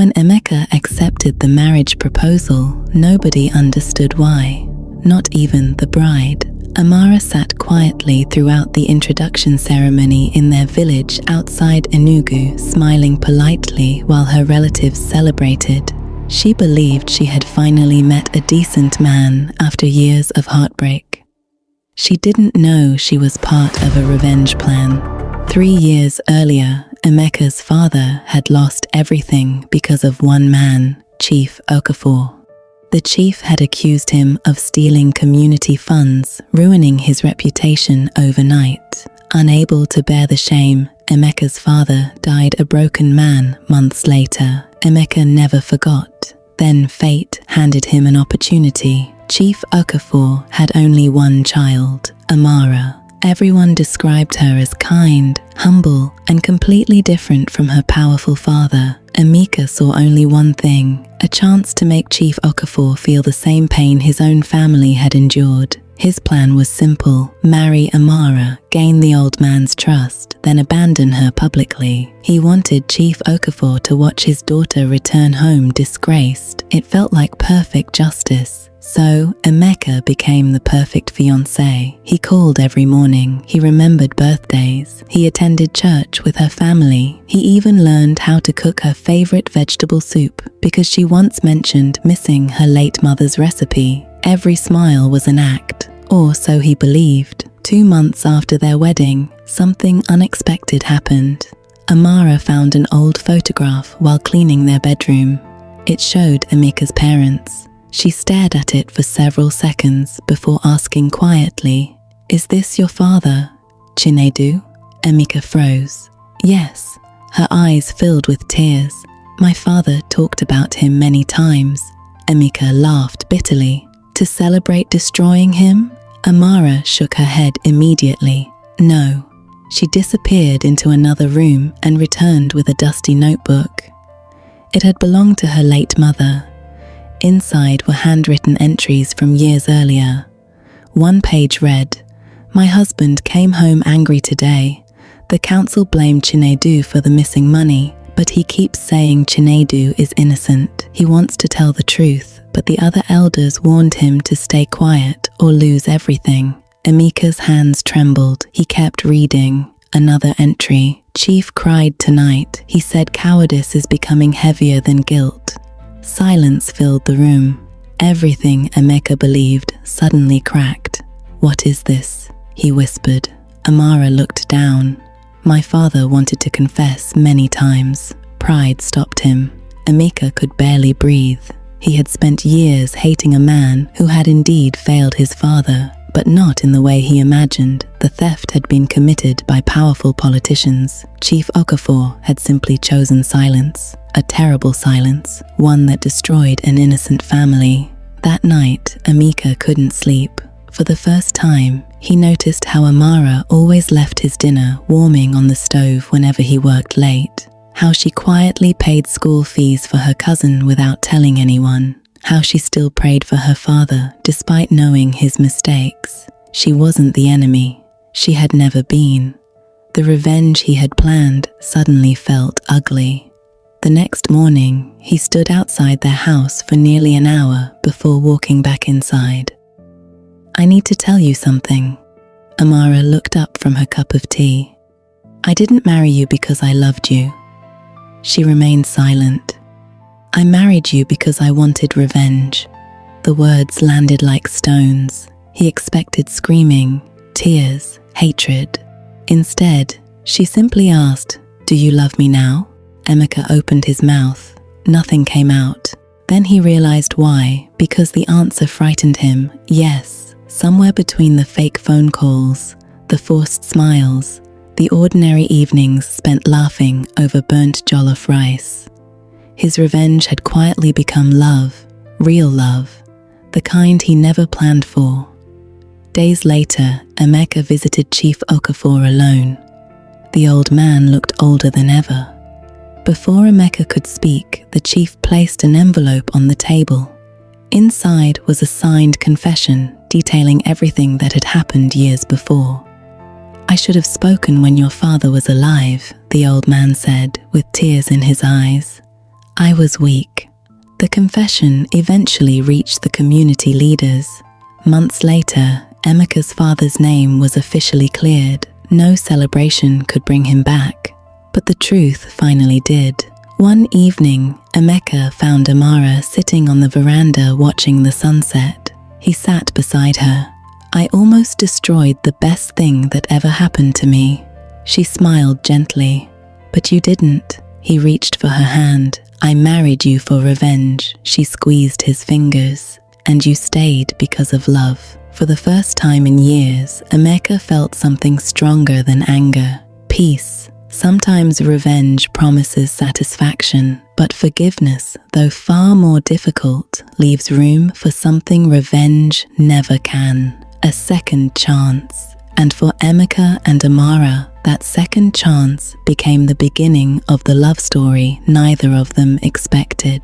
When Emeka accepted the marriage proposal, nobody understood why, not even the bride. Amara sat quietly throughout the introduction ceremony in their village outside Enugu, smiling politely while her relatives celebrated. She believed she had finally met a decent man after years of heartbreak. She didn't know she was part of a revenge plan. 3 years earlier, Emeka's father had lost everything because of one man, Chief Okafor. The chief had accused him of stealing community funds, ruining his reputation overnight. Unable to bear the shame, Emeka's father died a broken man months later. Emeka never forgot. Then fate handed him an opportunity. Chief Okafor had only one child, Amara. Everyone described her as kind, humble, and completely different from her powerful father. Emeka saw only one thing, a chance to make Chief Okafor feel the same pain his own family had endured. His plan was simple: marry Amara, gain the old man's trust, then abandon her publicly. He wanted Chief Okafor to watch his daughter return home disgraced. It felt like perfect justice. So, Emeka became the perfect fiancé. He called every morning. He remembered birthdays. He attended church with her family. He even learned how to cook her favorite vegetable soup because she once mentioned missing her late mother's recipe. Every smile was an act, or so he believed. 2 months after their wedding, something unexpected happened. Amara found an old photograph while cleaning their bedroom. It showed Emeka's parents. She stared at it for several seconds before asking quietly, "Is this your father, Chinedu?" Emeka froze. "Yes." Her eyes filled with tears. "My father talked about him many times." Emeka laughed bitterly. "To celebrate destroying him?" Amara shook her head immediately. "No." She disappeared into another room and returned with a dusty notebook. It had belonged to her late mother. Inside were handwritten entries from years earlier. One page read, "My husband came home angry today. The council blamed Chinedu for the missing money, but he keeps saying Chinedu is innocent. He wants to tell the truth, but the other elders warned him to stay quiet or lose everything." Emeka's hands trembled. He kept reading. Another entry. "Chief cried tonight. He said cowardice is becoming heavier than guilt." Silence filled the room. Everything Emeka believed suddenly cracked. "What is this?" he whispered. Amara looked down. "My father wanted to confess many times. Pride stopped him." Emeka could barely breathe. He had spent years hating a man who had indeed failed his father, but not in the way he imagined. The theft had been committed by powerful politicians. Chief Okafor had simply chosen silence. A terrible silence, one that destroyed an innocent family. That night, Emeka couldn't sleep. For the first time, he noticed how Amara always left his dinner warming on the stove whenever he worked late. How she quietly paid school fees for her cousin without telling anyone. How she still prayed for her father despite knowing his mistakes. She wasn't the enemy. She had never been. The revenge he had planned suddenly felt ugly. The next morning, he stood outside their house for nearly an hour before walking back inside. "I need to tell you something." Amara looked up from her cup of tea. "I didn't marry you because I loved you." She remained silent. "I married you because I wanted revenge." The words landed like stones. He expected screaming, tears, hatred. Instead, she simply asked, "Do you love me now?" Emeka opened his mouth. Nothing came out. Then he realized why, because the answer frightened him. Yes, somewhere between the fake phone calls, the forced smiles, the ordinary evenings spent laughing over burnt jollof rice. His revenge had quietly become love, real love, the kind he never planned for. Days later, Emeka visited Chief Okafor alone. The old man looked older than ever. Before Emeka could speak, the chief placed an envelope on the table. Inside was a signed confession detailing everything that had happened years before. "I should have spoken when your father was alive," the old man said, with tears in his eyes. I was weak. The confession eventually reached the community leaders. Months later, Emeka's father's name was officially cleared. No celebration could bring him back, but the truth finally did. One evening, Emeka found Amara sitting on the veranda watching the sunset. He sat beside her. "I almost destroyed the best thing that ever happened to me." She smiled gently. "But you didn't." He reached for her hand. "I married you for revenge." She squeezed his fingers. "And you stayed because of love." For the first time in years, Emeka felt something stronger than anger. Peace. Sometimes revenge promises satisfaction, but forgiveness, though far more difficult, leaves room for something revenge never can: a second chance. And for Emeka and Amara, that second chance became the beginning of the love story neither of them expected.